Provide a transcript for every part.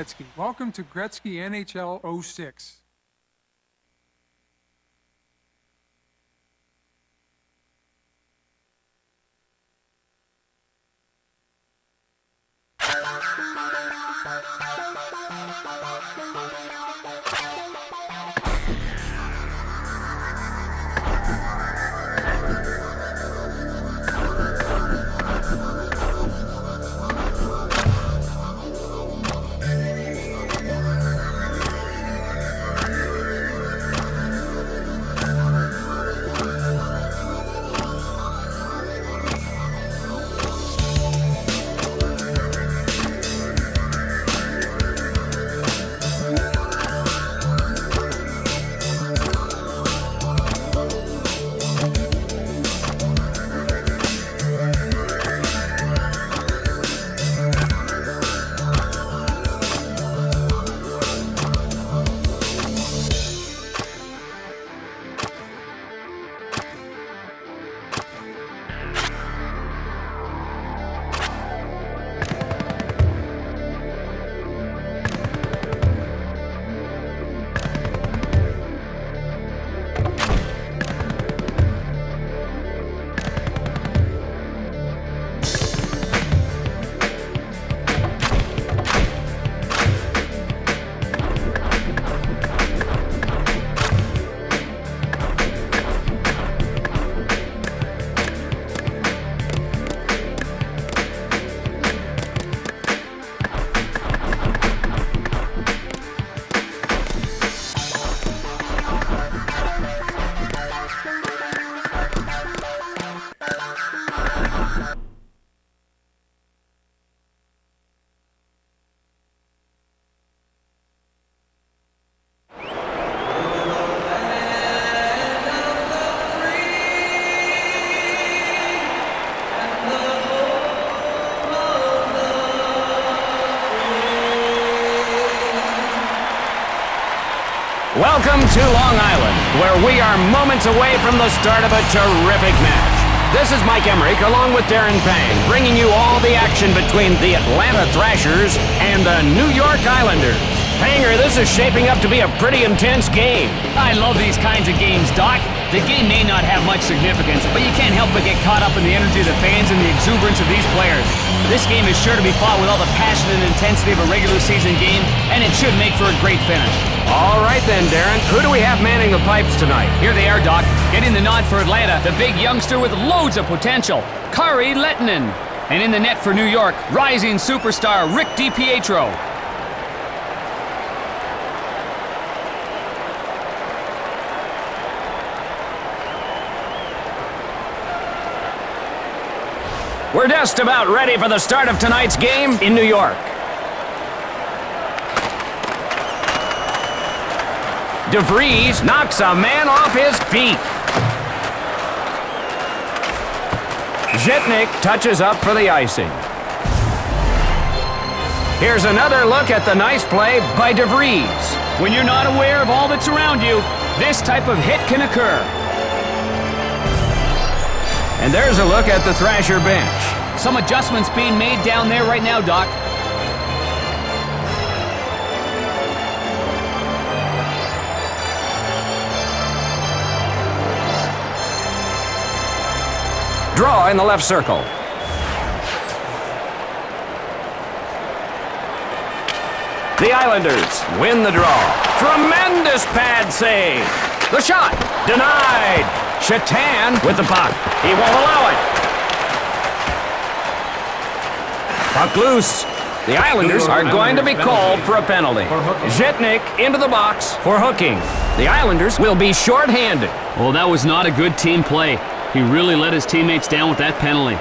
Gretzky. Welcome to Gretzky NHL 06. Welcome to Long Island, where we are moments away from the start of a terrific match. This is Mike Emmerich, along with Darren Pang, bringing you all the action between the Atlanta Thrashers and the New York Islanders. Panger, this is shaping up to be a pretty intense game. I love these kinds of games, Doc. The game may not have much significance, but you can't help but get caught up in the energy of the fans and the exuberance of these players. This game is sure to be fought with all the passion and intensity of a regular season game, and it should make for a great finish. All right then, Darren. Who do we have manning the pipes tonight? Here they are, Doc. Getting the nod for Atlanta, the big youngster with loads of potential, Kari Lehtinen. And in the net for New York, rising superstar Rick DiPietro. We're just about ready for the start of tonight's game in New York. DeVries knocks a man off his feet. Zhitnik touches up for the icing. Here's another look at the nice play by DeVries. When you're not aware of all that's around you, this type of hit can occur. And there's a look at the Thrasher bench. Some adjustments being made down there right now, Doc. Draw in the left circle. The Islanders win the draw. Tremendous pad save. The shot denied. Shatan with the puck. He won't allow it. Puck loose. The Islanders are going to be called for a penalty. Zhitnik into the box for hooking. The Islanders will be shorthanded. Well, that was not a good team play. He really let his teammates down with that penalty.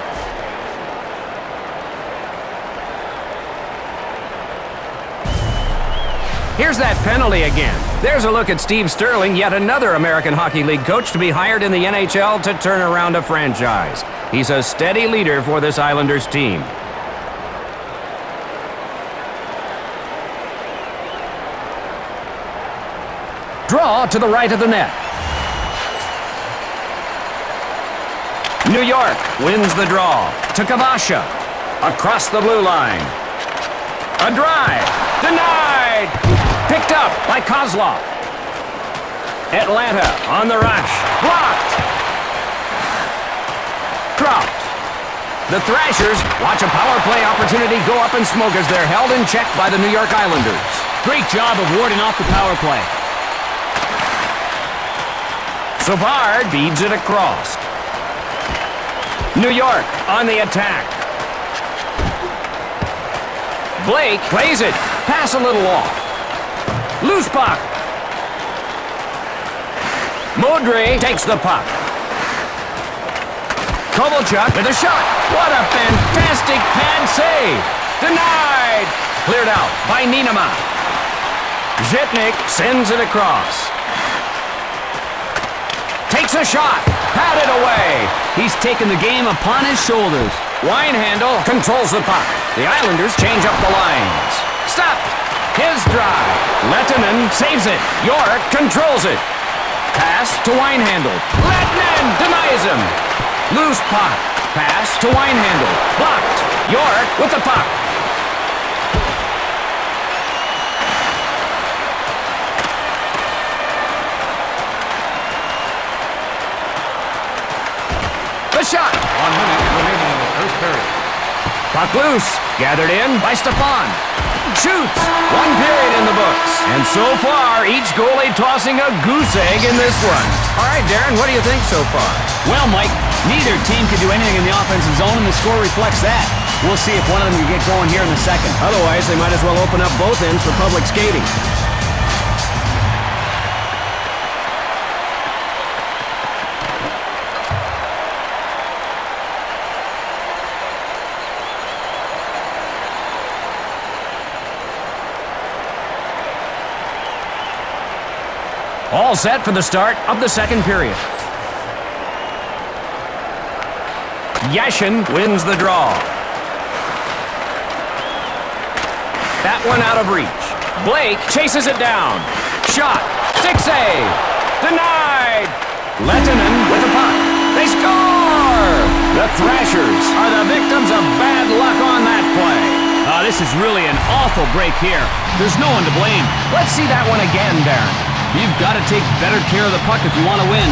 Here's that penalty again. There's a look at Steve Sterling, yet another American Hockey League coach to be hired in the NHL to turn around a franchise. He's a steady leader for this Islanders team. Draw to the right of the net. New York wins the draw to Kavasha. Across the blue line. A drive. Denied. Picked up by Kozlov. Atlanta on the rush. Blocked. Dropped. The Thrashers watch a power play opportunity go up in smoke as they're held in check by the New York Islanders. Great job of warding off the power play. Savard feeds it across. New York on the attack. Blake plays it. Pass a little off. Loose puck. Modry takes the puck. Kovalchuk with a shot. What a fantastic pad save. Denied. Cleared out by Nienema. Zhitnik sends it across. Takes a shot. Patted away. He's taken the game upon his shoulders. Winehandle controls the puck. The Islanders change up the lines. Stopped. His drive. Lehtinen saves it. York controls it. Pass to Winehandle. Lehtinen denies him. Loose puck. Pass to Winehandle. Blocked. York with the puck. The shot. 1 minute remaining in the first period. Puck loose. Gathered in by Stefan. Shoots. 1 period in the books. And so far, each goalie tossing a goose egg in this one. All right, Darren, what do you think so far? Well, Mike, neither team can do anything in the offensive zone, and the score reflects that. We'll see if one of them can get going here in the second. Otherwise, they might as well open up both ends for public skating. All set for the start of the second period. Yashin wins the draw. That one out of reach. Blake chases it down. Shot. Stick save. Denied. Lehtinen with the puck. They score! The Thrashers are the victims of bad luck on that play. This is really an awful break here. There's no one to blame. Let's see that one again, Darren. You've got to take better care of the puck if you want to win.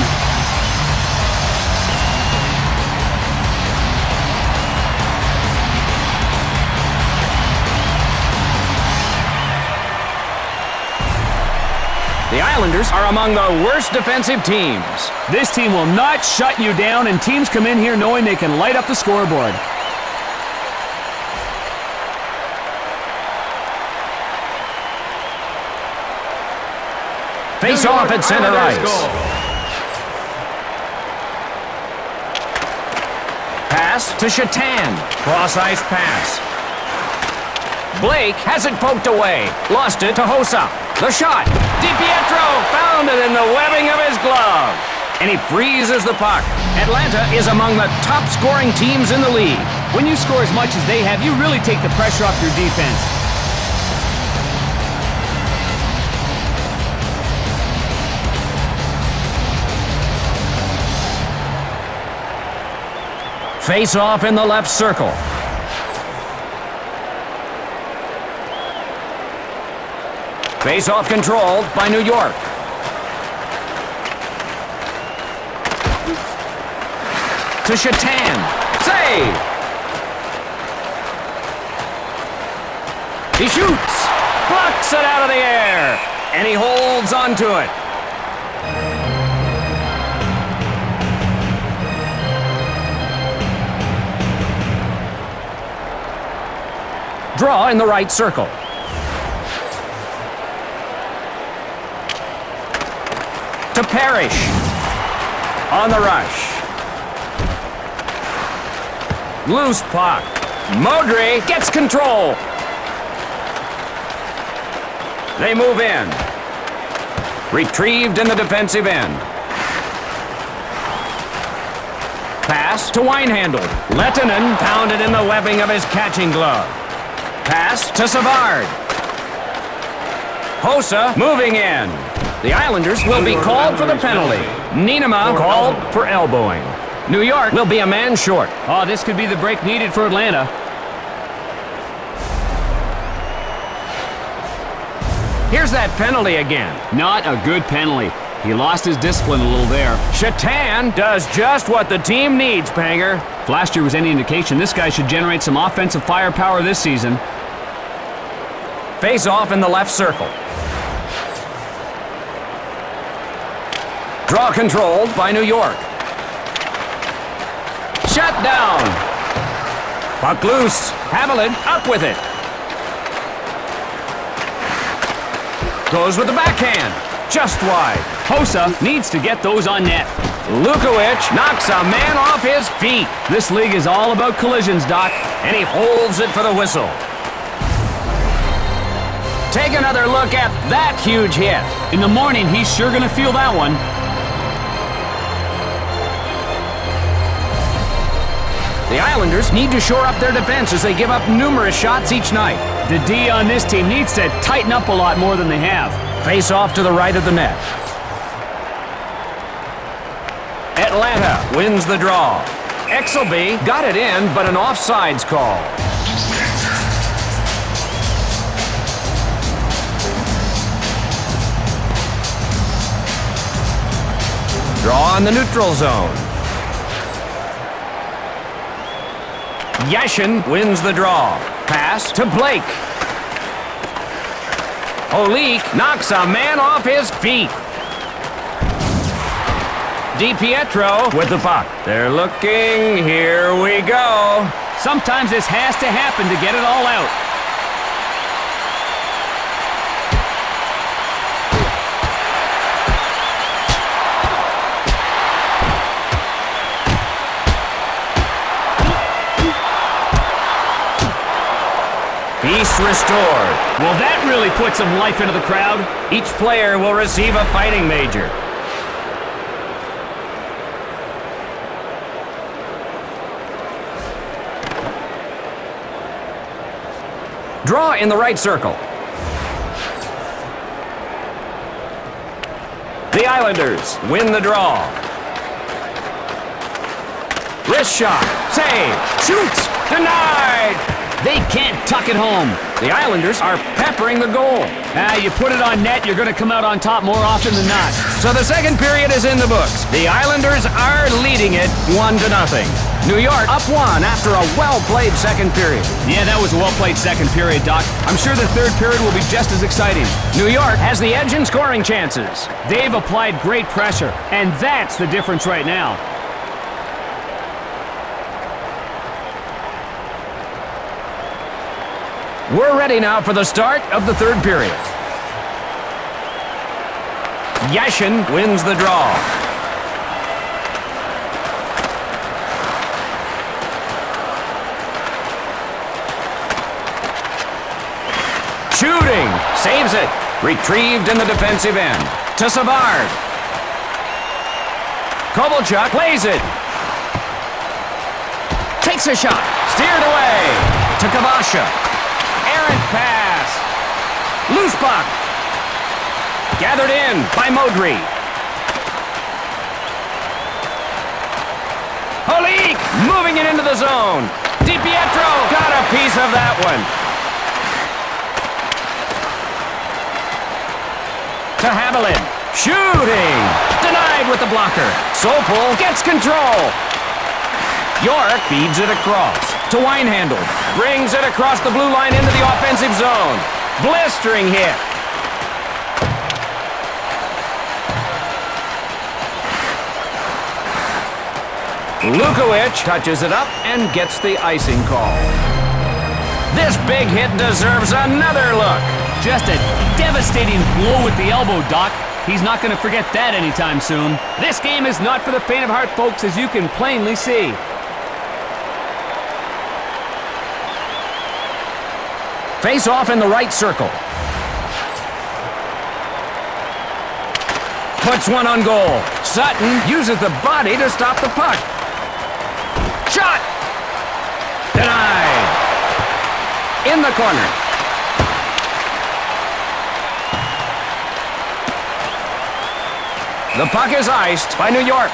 The Islanders are among the worst defensive teams. This team will not shut you down, and teams come in here knowing they can light up the scoreboard. Face off at center ice. Pass to Shatan. Cross ice pass. Blake has it poked away. Lost it to Hossa. The shot. DiPietro found it in the webbing of his glove. And he freezes the puck. Atlanta is among the top scoring teams in the league. When you score as much as they have, you really take the pressure off your defense. Face off in the left circle. Face off controlled by New York. To Shatan. Save! He shoots. Blocks it out of the air. And he holds onto it. Draw in the right circle. To Parrish. On the rush. Loose puck. Modry gets control. They move in. Retrieved in the defensive end. Pass to Winehandle. Lehtinen pounded in the webbing of his catching glove. Pass to Savard. Hossa moving in. The Islanders will be called for the penalty. Nienema called for elbowing. New York will be a man short. Oh, this could be the break needed for Atlanta. Here's that penalty again. Not a good penalty. He lost his discipline a little there. Shatan does just what the team needs, Panger. If last year was any indication, this guy should generate some offensive firepower this season. Face off in the left circle. Draw controlled by New York. Shut down. Puck loose. Haviland up with it. Goes with the backhand. Just wide. Hossa needs to get those on net. Lukowicz knocks a man off his feet. This league is all about collisions, Doc. And he holds it for the whistle. Take another look at that huge hit. In the morning, he's sure going to feel that one. The Islanders need to shore up their defense as they give up numerous shots each night. The D on this team needs to tighten up a lot more than they have. Face off to the right of the net. Atlanta wins the draw. Exelby got it in, but an offsides call. Draw in the neutral zone. Yashin wins the draw. Pass to Blake. Olik knocks a man off his feet. DiPietro with the puck. They're looking. Here we go. Sometimes this has to happen to get it all out. Peace restored. Well, that really put some life into the crowd. Each player will receive a fighting major. Draw in the right circle. The Islanders win the draw. Wrist shot. Save. Shoots. Denied. They can't tuck it home. The Islanders are peppering the goal. You put it on net, you're going to come out on top more often than not. So the second period is in the books. The Islanders are leading it 1-0. New York up 1 after a well-played second period. Yeah, that was a well-played second period, Doc. I'm sure the third period will be just as exciting. New York has the edge in scoring chances. They've applied great pressure, and that's the difference right now. We're ready now for the start of the third period. Yashin wins the draw. Shooting. Saves it. Retrieved in the defensive end. To Savard. Kovalchuk plays it. Takes a shot. Steered away. To Kavasha. Errant pass. Loose puck. Gathered in by Modry. Olik moving it into the zone. DiPietro got a piece of that one. To Haviland. Shooting. Denied with the blocker. Sopel gets control. York feeds it across to Winehandle. Brings it across the blue line into the offensive zone. Blistering hit. Lukowicz touches it up and gets the icing call. This big hit deserves another look. Just a devastating blow with the elbow, Doc. He's not going to forget that anytime soon. This game is not for the faint of heart, folks, as you can plainly see. Face off in the right circle. Puts one on goal. Sutton uses the body to stop the puck. Shot! Denied. In the corner. The puck is iced by New York.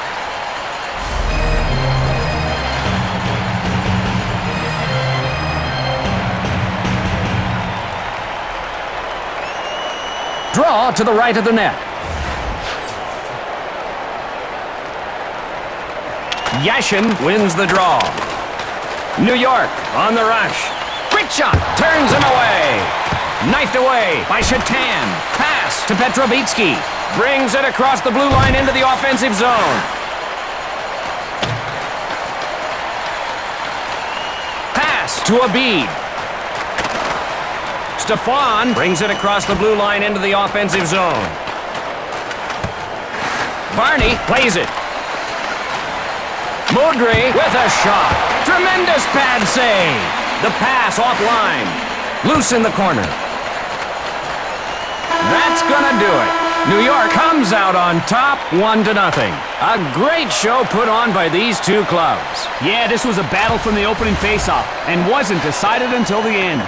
Draw to the right of the net. Yashin wins the draw. New York on the rush. Quick shot, turns him away. Knifed away by Shatan. Pass to Petrobitsky. Brings it across the blue line into the offensive zone. Pass to Abid. Stefan brings it across the blue line into the offensive zone. Barney plays it. Modry with a shot. Tremendous pad save. The pass offline. Loose in the corner. That's gonna do it. New York comes out on top, 1-0. A great show put on by these two clubs. Yeah, this was a battle from the opening faceoff and wasn't decided until the end.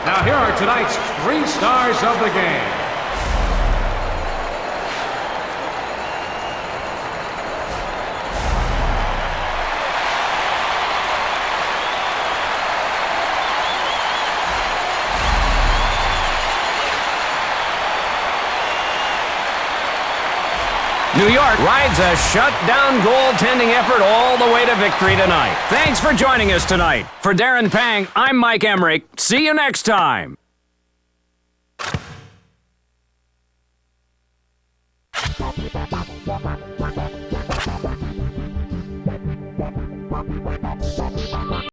Now here are tonight's 3 stars of the game. New York rides a shutdown goaltending effort all the way to victory tonight. Thanks for joining us tonight. For Darren Pang, I'm Mike Emmerich. See you next time.